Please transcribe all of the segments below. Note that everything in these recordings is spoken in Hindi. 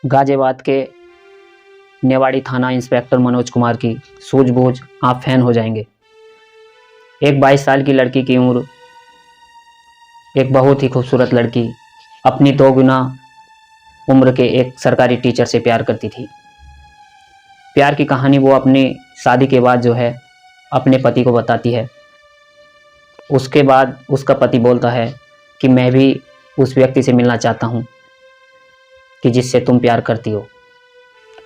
गाजियाबाद के नेवाड़ी थाना इंस्पेक्टर मनोज कुमार की सूझबूझ आप फैन हो जाएंगे। एक 22 साल की लड़की की उम्र, एक बहुत ही खूबसूरत लड़की अपनी 2 गुना उम्र के एक सरकारी टीचर से प्यार करती थी। प्यार की कहानी वो अपनी शादी के बाद जो है अपने पति को बताती है। उसके बाद उसका पति बोलता है कि मैं भी उस व्यक्ति से मिलना चाहता हूँ कि जिससे तुम प्यार करती हो।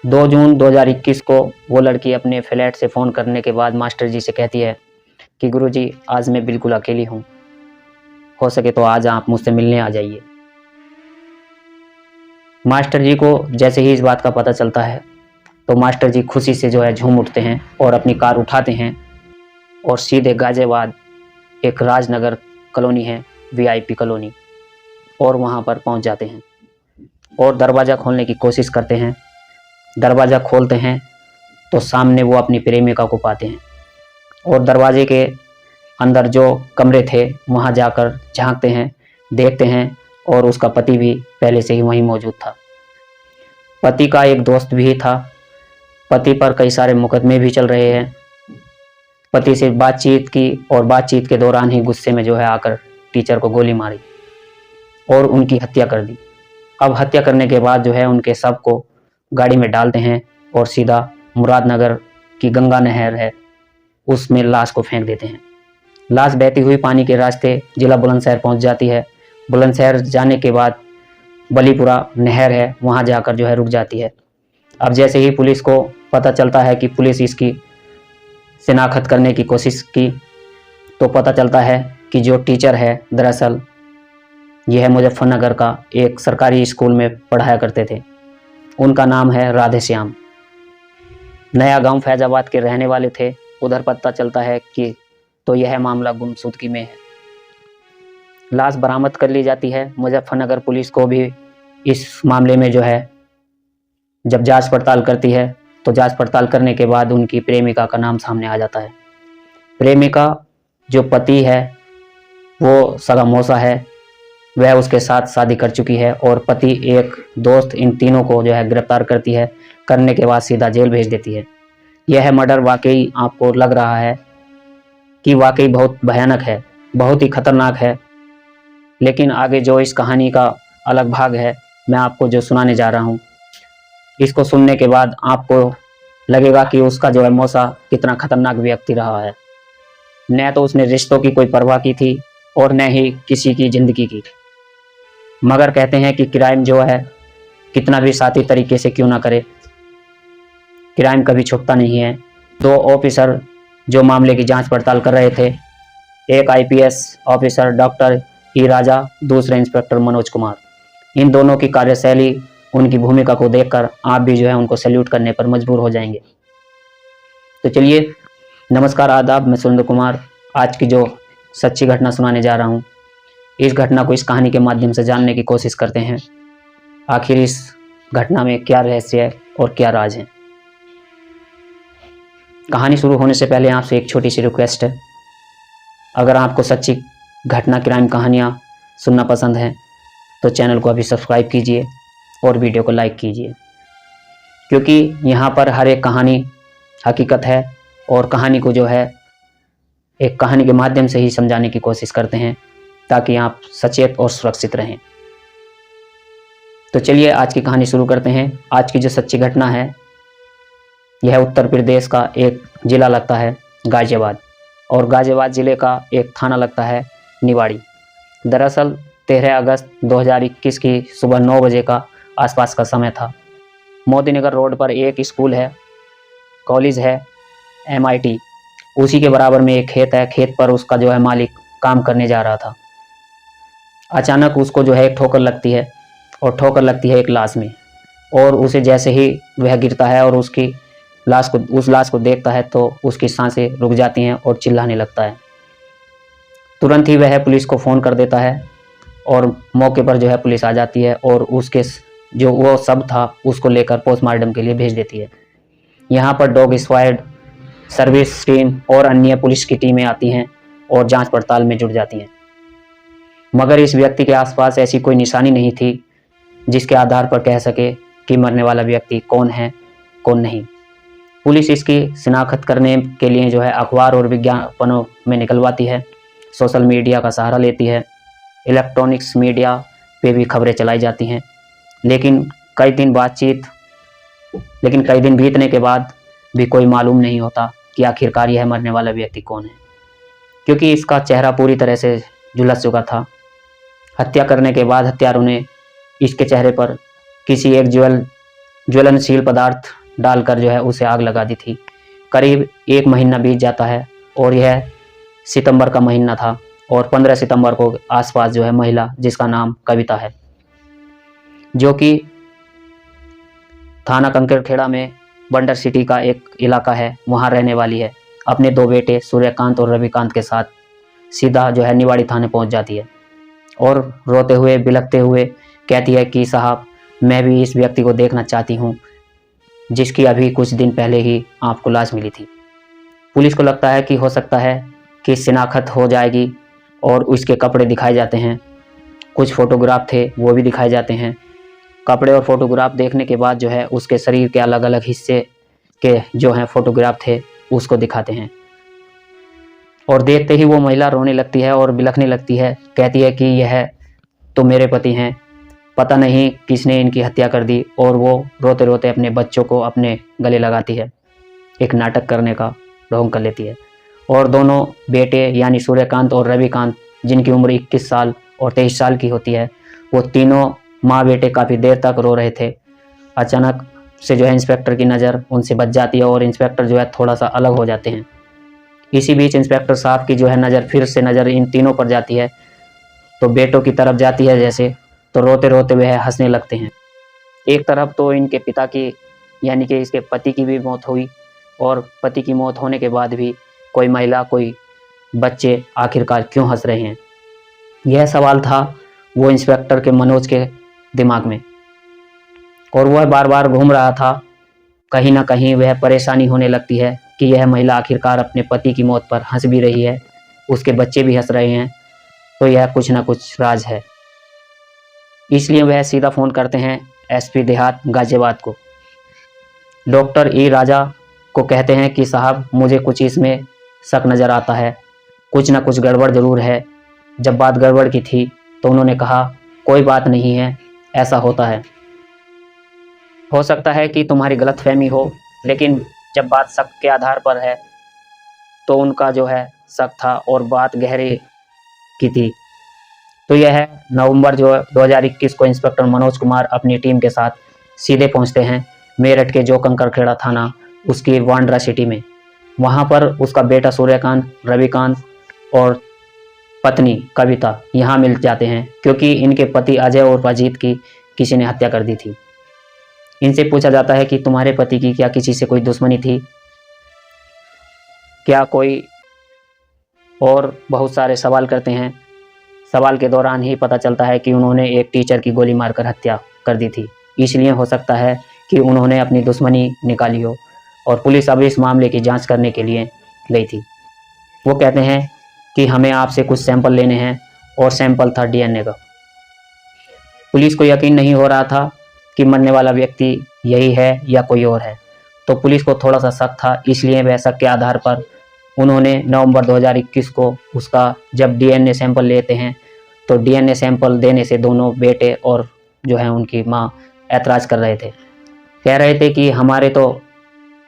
2 जून 2021 को वो लड़की अपने फ्लैट से फ़ोन करने के बाद मास्टर जी से कहती है कि गुरुजी आज मैं बिल्कुल अकेली हूँ, हो सके तो आज आप मुझसे मिलने आ जाइए। मास्टर जी को जैसे ही इस बात का पता चलता है तो मास्टर जी खुशी से जो है झूम उठते हैं और अपनी कार उठाते हैं और सीधे गाजियाबाद एक राजनगर कॉलोनी है, VIP कॉलोनी, और वहाँ पर पहुँच जाते हैं और दरवाज़ा खोलने की कोशिश करते हैं। दरवाज़ा खोलते हैं तो सामने वो अपनी प्रेमिका को पाते हैं और दरवाजे के अंदर जो कमरे थे वहाँ जाकर झांकते हैं, देखते हैं और उसका पति भी पहले से ही वहीं मौजूद था। पति का एक दोस्त भी था। पति पर कई सारे मुकदमे भी चल रहे हैं। पति से बातचीत की और बातचीत के दौरान ही गुस्से में जो है आकर टीचर को गोली मारी और उनकी हत्या कर दी। अब हत्या करने के बाद जो है उनके शव को गाड़ी में डालते हैं और सीधा मुरादनगर की गंगा नहर है उसमें लाश को फेंक देते हैं। लाश बहती हुई पानी के रास्ते जिला बुलंदशहर पहुंच जाती है। बुलंदशहर जाने के बाद बलीपुरा नहर है, वहां जाकर जो है रुक जाती है। अब जैसे ही पुलिस को पता चलता है कि पुलिस इसकी शिनाख्त करने की कोशिश की तो पता चलता है कि जो टीचर है दरअसल यह मुजफ्फरनगर का एक सरकारी स्कूल में पढ़ाया करते थे। उनका नाम है राधे श्याम। नया गांव फैजाबाद के रहने वाले थे। उधर पता चलता है कि तो यह मामला गुमशुदगी में है। लाश बरामद कर ली जाती है। मुजफ्फरनगर पुलिस को भी इस मामले में जो है जब जांच पड़ताल करती है तो जांच पड़ताल करने के बाद उनकी प्रेमिका का नाम सामने आ जाता है। प्रेमिका जो पति है वो सगा मौसा है, वह उसके साथ शादी कर चुकी है और पति एक दोस्त इन तीनों को जो है गिरफ्तार करती है। करने के बाद सीधा जेल भेज देती है। यह मर्डर वाकई आपको लग रहा है कि वाकई बहुत भयानक है, बहुत ही खतरनाक है, लेकिन आगे जो इस कहानी का अलग भाग है मैं आपको जो सुनाने जा रहा हूँ, इसको सुनने के बाद आपको लगेगा कि उसका जो है मौसा कितना खतरनाक व्यक्ति रहा है। न तो उसने रिश्तों की कोई परवाह की थी और न ही किसी की जिंदगी की। मगर कहते हैं कि क्राइम जो है कितना भी साथी तरीके से क्यों ना करे, क्राइम कभी छुपता नहीं है। 2 ऑफिसर जो मामले की जांच पड़ताल कर रहे थे, एक IPS ऑफिसर डॉक्टर ई राजा, दूसरे इंस्पेक्टर मनोज कुमार, इन दोनों की कार्यशैली, उनकी भूमिका को देखकर आप भी जो है उनको सैल्यूट करने पर मजबूर हो जाएंगे। तो चलिए, नमस्कार, आदाब, मैं सुरेंद्र कुमार आज की जो सच्ची घटना सुनाने जा रहा हूँ, इस घटना को इस कहानी के माध्यम से जानने की कोशिश करते हैं आखिर इस घटना में क्या रहस्य है और क्या राज है। कहानी शुरू होने से पहले आपसे एक छोटी सी रिक्वेस्ट है, अगर आपको सच्ची घटना क्राइम कहानियाँ सुनना पसंद है तो चैनल को अभी सब्सक्राइब कीजिए और वीडियो को लाइक कीजिए, क्योंकि यहाँ पर हर एक कहानी हकीकत है और कहानी को जो है एक कहानी के माध्यम से ही समझाने की कोशिश करते हैं ताकि आप सचेत और सुरक्षित रहें। तो चलिए आज की कहानी शुरू करते हैं। आज की जो सच्ची घटना है यह उत्तर प्रदेश का एक ज़िला लगता है गाजियाबाद, और गाजियाबाद ज़िले का एक थाना लगता है निवाड़ी। दरअसल 13 अगस्त 2021 की सुबह 9 बजे का आसपास का समय था। मोदीनगर रोड पर एक स्कूल है, कॉलेज है, MIT, उसी के बराबर में एक खेत है। खेत पर उसका जो है मालिक काम करने जा रहा था। अचानक उसको जो है एक ठोकर लगती है और ठोकर लगती है एक लाश में, और उसे जैसे ही वह गिरता है और उस लाश को देखता है तो उसकी सांसें रुक जाती हैं और चिल्लाने लगता है। तुरंत ही वह पुलिस को फ़ोन कर देता है और मौके पर जो है पुलिस आ जाती है और उसके जो वो शव था उसको लेकर पोस्टमार्टम के लिए भेज देती है। यहाँ पर डॉग स्क्वाड, सर्विस टीम और अन्य पुलिस की टीमें आती हैं और जांच पड़ताल में जुट जाती हैं। मगर इस व्यक्ति के आसपास ऐसी कोई निशानी नहीं थी जिसके आधार पर कह सके कि मरने वाला व्यक्ति कौन है कौन नहीं। पुलिस इसकी शिनाख्त करने के लिए जो है अखबार और विज्ञापनों में निकलवाती है, सोशल मीडिया का सहारा लेती है, इलेक्ट्रॉनिक्स मीडिया पे भी खबरें चलाई जाती हैं। लेकिन कई दिन बीतने के बाद भी कोई मालूम नहीं होता कि आखिरकार यह मरने वाला व्यक्ति कौन है, क्योंकि इसका चेहरा पूरी तरह से झुलस चुका था। हत्या करने के बाद हत्यारों ने इसके चेहरे पर किसी एक ज्वलनशील पदार्थ डालकर जो है उसे आग लगा दी थी। करीब 1 महीना बीत जाता है और यह सितंबर का महीना था और 15 सितंबर को आसपास जो है महिला, जिसका नाम कविता है, जो कि थाना कंकरखेड़ा में बंडर सिटी का एक इलाका है, वहाँ रहने वाली है, अपने 2 बेटे सूर्यकांत और रविकांत के साथ सीधा जो है निवाड़ी थाने पहुँच जाती है और रोते हुए बिलखते हुए कहती है कि साहब, मैं भी इस व्यक्ति को देखना चाहती हूँ जिसकी अभी कुछ दिन पहले ही आपको लाश मिली थी। पुलिस को लगता है कि हो सकता है कि शिनाख्त हो जाएगी और उसके कपड़े दिखाए जाते हैं, कुछ फोटोग्राफ थे वो भी दिखाए जाते हैं। कपड़े और फोटोग्राफ देखने के बाद जो है उसके शरीर के अलग अलग हिस्से के जो हैं फोटोग्राफ थे उसको दिखाते हैं और देखते ही वो महिला रोने लगती है और बिलखने लगती है। कहती है कि यह तो मेरे पति हैं, पता नहीं किसने इनकी हत्या कर दी, और वो रोते रोते अपने बच्चों को अपने गले लगाती है, एक नाटक करने का ढोंग कर लेती है। और दोनों बेटे यानी सूर्यकांत और रविकांत, जिनकी उम्र 21 साल और 23 साल की होती है, वो तीनों माँ बेटे काफ़ी देर तक रो रहे थे। अचानक से जो है इंस्पेक्टर की नज़र उनसे बच जाती है और इंस्पेक्टर जो है थोड़ा सा अलग हो जाते हैं। इसी बीच इंस्पेक्टर साहब की जो है नज़र फिर से इन तीनों पर जाती है, तो बेटों की तरफ जाती है जैसे, तो रोते रोते वह हंसने लगते हैं। एक तरफ तो इनके पिता की यानी कि इसके पति की भी मौत हुई और पति की मौत होने के बाद भी कोई महिला, कोई बच्चे आखिरकार क्यों हंस रहे हैं, यह सवाल था वो इंस्पेक्टर के मनोज के दिमाग में, और वह बार बार घूम रहा था। कहीं ना कहीं वह परेशानी होने लगती है कि यह महिला आखिरकार अपने पति की मौत पर हंस भी रही है, उसके बच्चे भी हंस रहे हैं, तो यह कुछ ना कुछ राज है। इसलिए वह सीधा फ़ोन करते हैं एसपी देहात गाजियाबाद को, डॉक्टर ई राजा को कहते हैं कि साहब, मुझे कुछ इसमें शक नज़र आता है, कुछ ना कुछ गड़बड़ ज़रूर है। जब बात गड़बड़ की थी तो उन्होंने कहा कोई बात नहीं है, ऐसा होता है, हो सकता है कि तुम्हारी गलतफहमी हो, लेकिन जब बात शक के आधार पर है तो उनका जो है शक था और बात गहरे की थी। तो यह है नवंबर जो 2021 को इंस्पेक्टर मनोज कुमार अपनी टीम के साथ सीधे पहुंचते हैं मेरठ के जो कंकरखेड़ा थाना, उसकी वांड्रा सिटी में। वहां पर उसका बेटा सूर्यकांत, रविकांत और पत्नी कविता यहाँ मिल जाते हैं, क्योंकि इनके पति अजय और अजीत की किसी ने हत्या कर दी थी। इनसे पूछा जाता है कि तुम्हारे पति की क्या किसी से कोई दुश्मनी थी क्या, कोई, और बहुत सारे सवाल करते हैं। सवाल के दौरान ही पता चलता है कि उन्होंने एक टीचर की गोली मारकर हत्या कर दी थी, इसलिए हो सकता है कि उन्होंने अपनी दुश्मनी निकाली हो, और पुलिस अब इस मामले की जांच करने के लिए गई थी। वो कहते हैं कि हमें आपसे कुछ सैंपल लेने हैं, और सैंपल था डीएनए का। पुलिस को यकीन नहीं हो रहा था कि मरने वाला व्यक्ति यही है या कोई और है, तो पुलिस को थोड़ा सा शक था, इसलिए वह शक के आधार पर उन्होंने नवंबर 2021 को उसका जब डीएनए सैंपल लेते हैं, तो डीएनए सैंपल देने से दोनों बेटे और जो है उनकी माँ ऐतराज़ कर रहे थे, कह रहे थे कि हमारे तो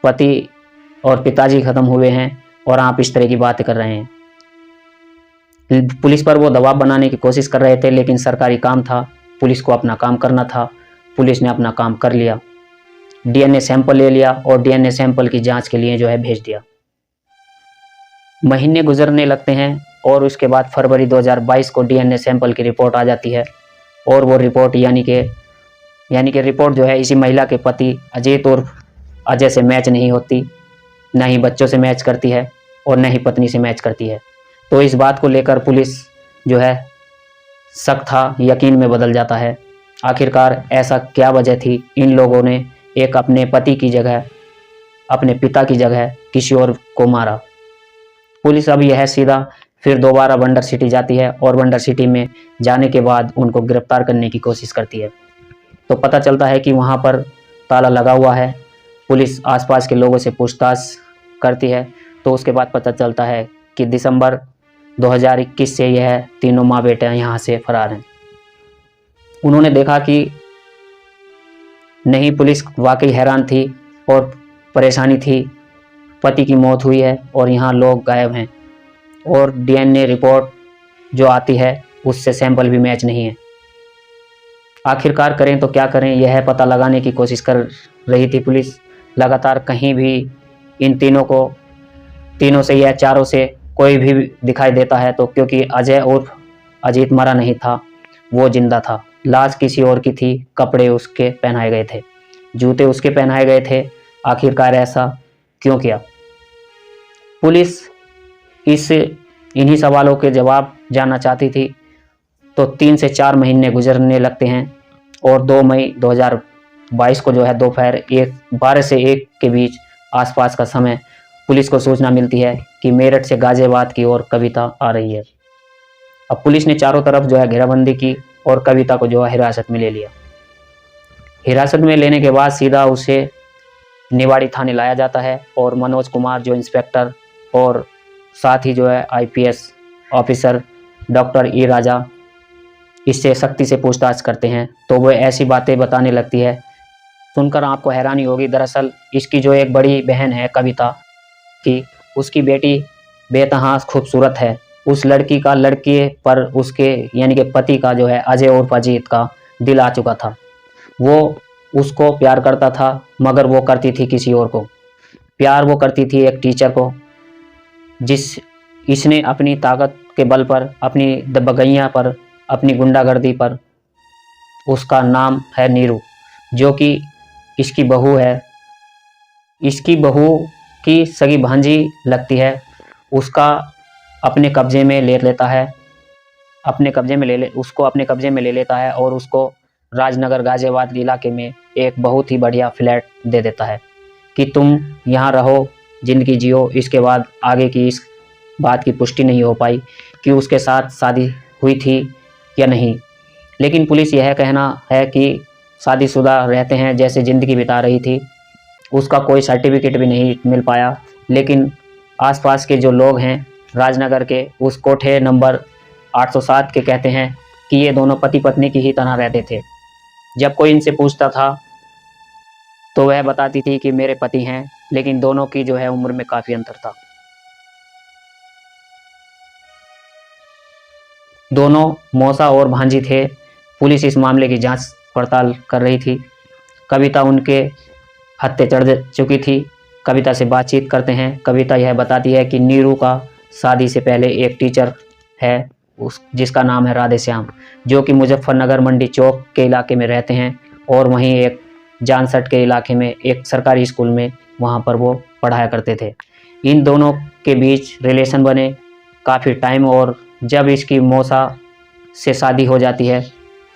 पति और पिताजी ख़त्म हुए हैं और आप इस तरह की बातें कर रहे हैं। पुलिस पर वो दबाव बनाने की कोशिश कर रहे थे, लेकिन सरकारी काम था, पुलिस को अपना काम करना था। पुलिस ने अपना काम कर लिया, डीएनए सैंपल ले लिया और डीएनए सैंपल की जांच के लिए जो है भेज दिया। महीने गुजरने लगते हैं और उसके बाद फरवरी 2022 को डीएनए सैंपल की रिपोर्ट आ जाती है, और वो रिपोर्ट यानी कि रिपोर्ट जो है इसी महिला के पति अजीत और अजय से मैच नहीं होती, न ही बच्चों से मैच करती है और न ही पत्नी से मैच करती है। तो इस बात को लेकर पुलिस जो है शक था यकीन में बदल जाता है। आखिरकार ऐसा क्या वजह थी, इन लोगों ने एक अपने पति की जगह, अपने पिता की जगह किसी और को मारा। पुलिस अब यह सीधा फिर दोबारा बंडर सिटी जाती है और बंडर सिटी में जाने के बाद उनको गिरफ्तार करने की कोशिश करती है। तो पता चलता है कि वहाँ पर ताला लगा हुआ है। पुलिस आसपास के लोगों से पूछताछ करती है तो उसके बाद पता चलता है कि दिसंबर 2021 से यह तीनों माँ बेटे यहाँ से फरार हैं। उन्होंने देखा कि नहीं, पुलिस वाकई हैरान थी और परेशानी थी, पति की मौत हुई है और यहाँ लोग गायब हैं और डीएनए रिपोर्ट जो आती है उससे सैंपल भी मैच नहीं है। आखिरकार करें तो क्या करें, यह पता लगाने की कोशिश कर रही थी पुलिस लगातार। कहीं भी इन तीनों से या चारों से कोई भी दिखाई देता है तो क्योंकि अजय और अजीत मरा नहीं था, वो जिंदा था। लाश किसी और की थी, कपड़े उसके पहनाए गए थे, जूते उसके पहनाए गए थे। आखिरकार ऐसा क्यों किया? पुलिस इन्हीं सवालों के जवाब जानना चाहती थी। तो 3 से 4 महीने गुजरने लगते हैं और 2 मई 2022 को जो है दोपहर 12 से 1 के बीच आसपास का समय पुलिस को सूचना मिलती है कि मेरठ से गाजियाबाद की ओर कविता आ रही है। अब पुलिस ने चारों तरफ जो है घेराबंदी की और कविता को जो है हिरासत में ले लिया। हिरासत में लेने के बाद सीधा उसे निवाड़ी थाने लाया जाता है और मनोज कुमार जो इंस्पेक्टर और साथ ही जो है आईपीएस ऑफिसर डॉक्टर ई राजा इससे सख्ती से पूछताछ करते हैं। तो वह ऐसी बातें बताने लगती है, सुनकर आपको हैरानी होगी। दरअसल इसकी जो एक बड़ी बहन है कविता की, उसकी बेटी बेतहास खूबसूरत है। उस लड़की का लड़के पर उसके यानी कि पति का जो है अजय और अजीत का दिल आ चुका था। वो उसको प्यार करता था मगर वो करती थी किसी और को। प्यार वो करती थी एक टीचर को, इसने अपनी ताकत के बल पर, अपनी दबगैया पर, अपनी गुंडागर्दी पर, उसका नाम है नीरू, जो कि इसकी बहू है, इसकी बहू की सगी भांजी लगती है। उसका अपने कब्जे में ले लेता है, उसको अपने कब्जे में ले लेता है और उसको राजनगर गाजियाबाद इलाके में एक बहुत ही बढ़िया फ्लैट दे देता है कि तुम यहाँ रहो, जिंदगी जियो। इसके बाद आगे की इस बात की पुष्टि नहीं हो पाई कि उसके साथ शादी हुई थी या नहीं, लेकिन पुलिस यह कहना है कि शादीशुदा रहते हैं, जैसे ज़िंदगी बिता रही थी। उसका कोई सर्टिफिकेट भी नहीं मिल पाया, लेकिन आसपास के जो लोग हैं राजनगर के, उस कोठे नंबर 807 के कहते हैं कि ये दोनों पति पत्नी की ही तरह रहते थे। जब कोई इनसे पूछता था तो वह बताती थी कि मेरे पति हैं, लेकिन दोनों की जो है उम्र में काफ़ी अंतर था। दोनों मौसा और भांजी थे। पुलिस इस मामले की जांच पड़ताल कर रही थी। कविता उनके हत्थे चढ़ चुकी थी। कविता से बातचीत करते हैं। कविता यह बताती है कि नीरू का शादी से पहले एक टीचर है जिसका नाम है राधेश्याम, जो कि मुजफ्फरनगर मंडी चौक के इलाके में रहते हैं और वहीं एक जानसठ के इलाके में एक सरकारी स्कूल में वहाँ पर वो पढ़ाया करते थे। इन दोनों के बीच रिलेशन बने काफ़ी टाइम, और जब इसकी मौसा से शादी हो जाती है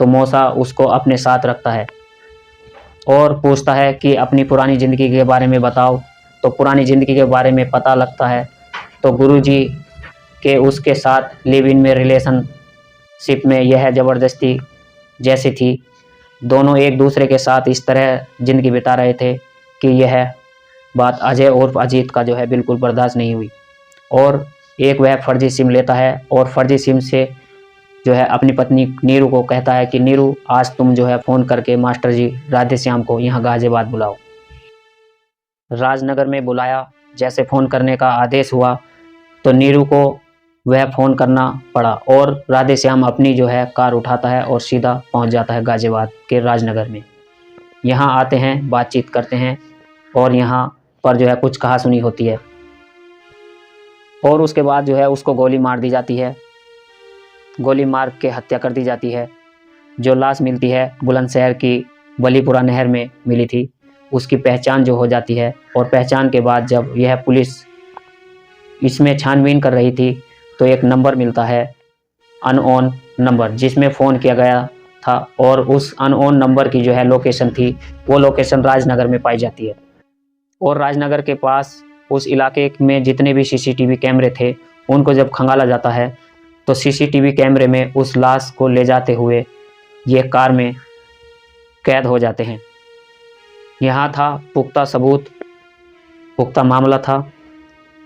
तो मौसा उसको अपने साथ रखता है और पूछता है कि अपनी पुरानी ज़िंदगी के बारे में बताओ। तो पुरानी ज़िंदगी के बारे में पता लगता है तो गुरुजी के उसके साथ लिव इन में रिलेशनशिप में यह ज़बरदस्ती जैसी थी। दोनों एक दूसरे के साथ इस तरह ज़िंदगी बिता रहे थे कि यह बात अजय और अजीत का जो है बिल्कुल बर्दाश्त नहीं हुई और एक वह फर्जी सिम लेता है और फर्जी सिम से जो है अपनी पत्नी नीरू को कहता है कि नीरू, आज तुम जो है फ़ोन करके मास्टर जी राधेश्याम को यहाँ गाजियाबाद बुलाओ। राजनगर में बुलाया। जैसे फ़ोन करने का आदेश हुआ तो नीरू को वह फ़ोन करना पड़ा और राधेश्याम अपनी जो है कार उठाता है और सीधा पहुंच जाता है गाजियाबाद के राजनगर में। यहाँ आते हैं, बातचीत करते हैं और यहाँ पर जो है कुछ कहासुनी होती है और उसके बाद जो है उसको गोली मार दी जाती है। गोली मार के हत्या कर दी जाती है। जो लाश मिलती है बुलंदशहर की बलीपुरा नहर में मिली थी। उसकी पहचान जो हो जाती है और पहचान के बाद जब यह पुलिस इसमें छानबीन कर रही थी तो एक नंबर मिलता है, अनओन नंबर, जिसमें फ़ोन किया गया था और उस अनओन नंबर की जो है लोकेशन थी, वो लोकेशन राजनगर में पाई जाती है। और राजनगर के पास उस इलाके में जितने भी सीसीटीवी कैमरे थे उनको जब खंगाला जाता है तो सीसीटीवी कैमरे में उस लाश को ले जाते हुए ये कार में कैद हो जाते हैं। यहाँ था पुख्ता सबूत, पुख्ता मामला था,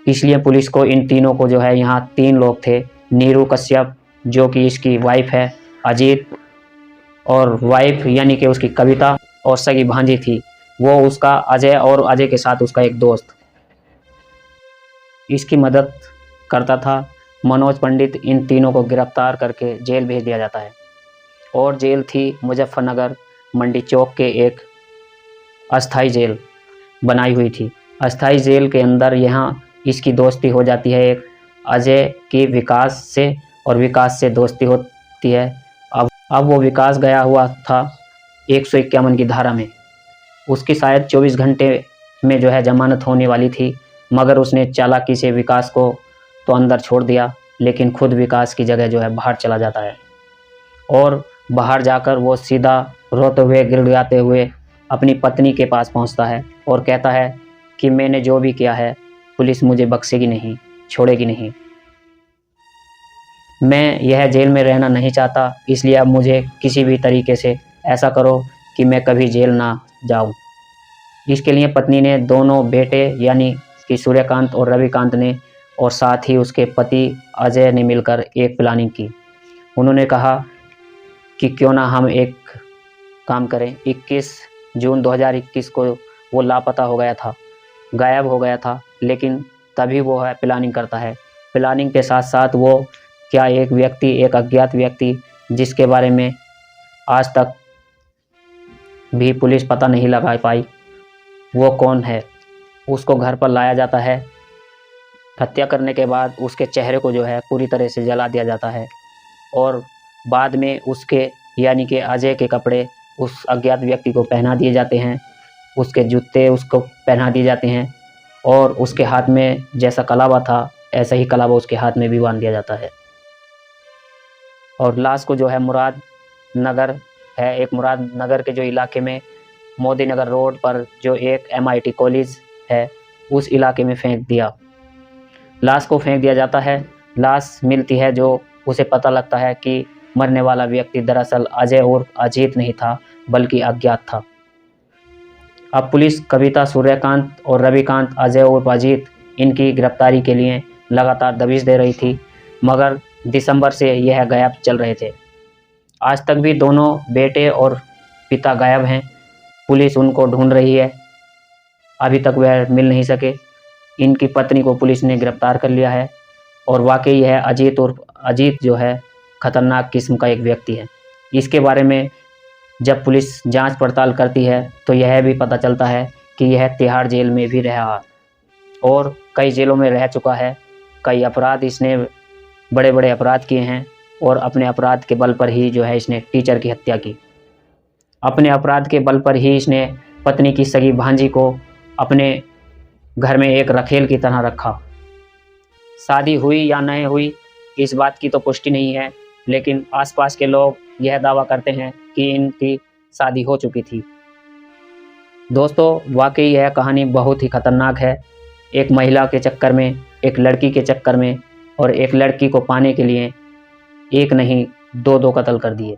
इसलिए पुलिस को इन तीनों को जो है, यहाँ 3 लोग थे, नीरू कश्यप जो कि इसकी वाइफ है अजीत, और वाइफ यानी कि उसकी कविता, और सगी भांजी थी वो उसका अजय, और अजय के साथ उसका एक दोस्त इसकी मदद करता था। मनोज पंडित इन तीनों को गिरफ्तार करके जेल भेज दिया जाता है, और जेल थी मुजफ्फरनगर मंडी चौक के एक अस्थाई जेल बनाई हुई थी। अस्थाई जेल के अंदर यहाँ इसकी दोस्ती हो जाती है एक अजय की विकास से, और विकास से दोस्ती होती है। अब वो विकास गया हुआ था 151 की धारा में, उसकी शायद 24 घंटे में जो है जमानत होने वाली थी, मगर उसने चालाकी से विकास को तो अंदर छोड़ दिया, लेकिन खुद विकास की जगह जो है बाहर चला जाता है, और बाहर जाकर वो सीधा रोते हुए गिड़गिड़ाते हुए अपनी पत्नी के पास पहुंचता है और कहता है कि मैंने जो भी किया है पुलिस मुझे बख्शेगी नहीं, छोड़ेगी नहीं। मैं यह जेल में रहना नहीं चाहता, इसलिए अब मुझे किसी भी तरीके से ऐसा करो कि मैं कभी जेल ना जाऊं। इसके लिए पत्नी ने दोनों बेटे यानी कि सूर्यकांत और रविकांत ने, और साथ ही उसके पति अजय ने मिलकर एक प्लानिंग की। उन्होंने कहा कि क्यों ना हम एक काम करें। 21 जून 2021 को वो लापता हो गया था, गायब हो गया था, लेकिन तभी वो है प्लानिंग करता है। प्लानिंग के साथ साथ वो क्या एक व्यक्ति, एक अज्ञात व्यक्ति जिसके बारे में आज तक भी पुलिस पता नहीं लगा पाई वो कौन है, उसको घर पर लाया जाता है। हत्या करने के बाद उसके चेहरे को जो है पूरी तरह से जला दिया जाता है, और बाद में उसके यानी कि अजय के कपड़े उस अज्ञात व्यक्ति को पहना दिए जाते हैं, उसके जूते उसको पहना दिए जाते हैं, और उसके हाथ में जैसा कलावा था ऐसा ही कलावा उसके हाथ में भी बांध दिया जाता है। और लाश को जो है मुराद नगर है, एक मुराद नगर के जो इलाके में मोदी नगर रोड पर जो एक MIT कॉलेज है उस इलाके में फेंक दिया। लाश को फेंक दिया जाता है। लाश मिलती है जो उसे पता लगता है कि मरने वाला व्यक्ति दरअसल अजय और अजीत नहीं था बल्कि अज्ञात था। अब पुलिस कविता, सूर्यकांत और रविकांत, अजय और अजीत इनकी गिरफ्तारी के लिए लगातार दबिश दे रही थी, मगर दिसंबर से यह गायब चल रहे थे। आज तक भी दोनों बेटे और पिता गायब हैं। पुलिस उनको ढूंढ रही है, अभी तक वह मिल नहीं सके। इनकी पत्नी को पुलिस ने गिरफ्तार कर लिया है, और वाकई यह अजीत जो है खतरनाक किस्म का एक व्यक्ति है। इसके बारे में जब पुलिस जांच पड़ताल करती है तो यह भी पता चलता है कि यह तिहाड़ जेल में भी रहा और कई जेलों में रह चुका है। कई अपराध इसने बड़े बड़े अपराध किए हैं, और अपने अपराध के बल पर ही जो है इसने टीचर की हत्या की। अपने अपराध के बल पर ही इसने पत्नी की सगी भांजी को अपने घर में एक रखेल की तरह रखा। शादी हुई या नहीं हुई इस बात की तो पुष्टि नहीं है, लेकिन आसपास के लोग यह दावा करते हैं कि इनकी शादी हो चुकी थी। दोस्तों, वाकई यह कहानी बहुत ही खतरनाक है। एक महिला के चक्कर में, एक लड़की के चक्कर में, और एक लड़की को पाने के लिए एक नहीं दो कत्ल कर दिए।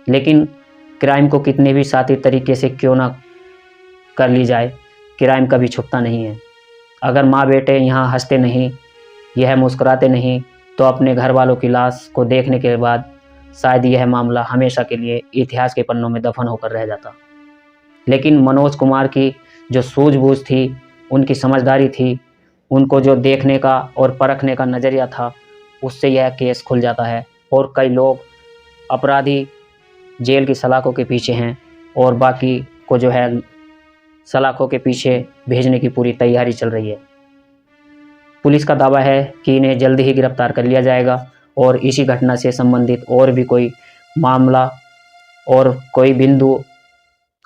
लेकिन क्राइम को कितने भी शातिर तरीके से क्यों ना कर ली जाए, क्राइम कभी छुपता नहीं है। अगर माँ बेटे यहाँ हंसते नहीं, यह मुस्कुराते नहीं, तो अपने घर वालों की लाश को देखने के बाद शायद यह मामला हमेशा के लिए इतिहास के पन्नों में दफन होकर रह जाता। लेकिन मनोज कुमार की जो सूझबूझ थी, उनकी समझदारी थी, उनको जो देखने का और परखने का नज़रिया था, उससे यह केस खुल जाता है। और कई लोग अपराधी जेल की सलाखों के पीछे हैं, और बाकी को जो है सलाखों के पीछे भेजने की पूरी तैयारी चल रही है। पुलिस का दावा है कि इन्हें जल्दी ही गिरफ्तार कर लिया जाएगा, और इसी घटना से संबंधित और भी कोई मामला और कोई बिंदु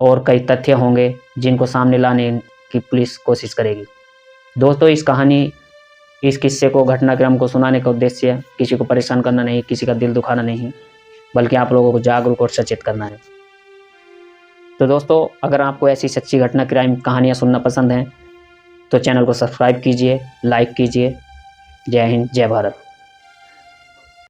और कई तथ्य होंगे जिनको सामने लाने की पुलिस कोशिश करेगी। दोस्तों, इस किस्से को, घटनाक्रम को सुनाने का उद्देश्य किसी को परेशान करना नहीं, किसी का दिल दुखाना नहीं, बल्कि आप लोगों को जागरूक और सचेत करना है। तो दोस्तों, अगर आपको ऐसी सच्ची घटना क्राइम कहानियाँ सुनना पसंद हैं तो चैनल को सब्सक्राइब कीजिए, लाइक कीजिए। जय हिंद, जय भारत।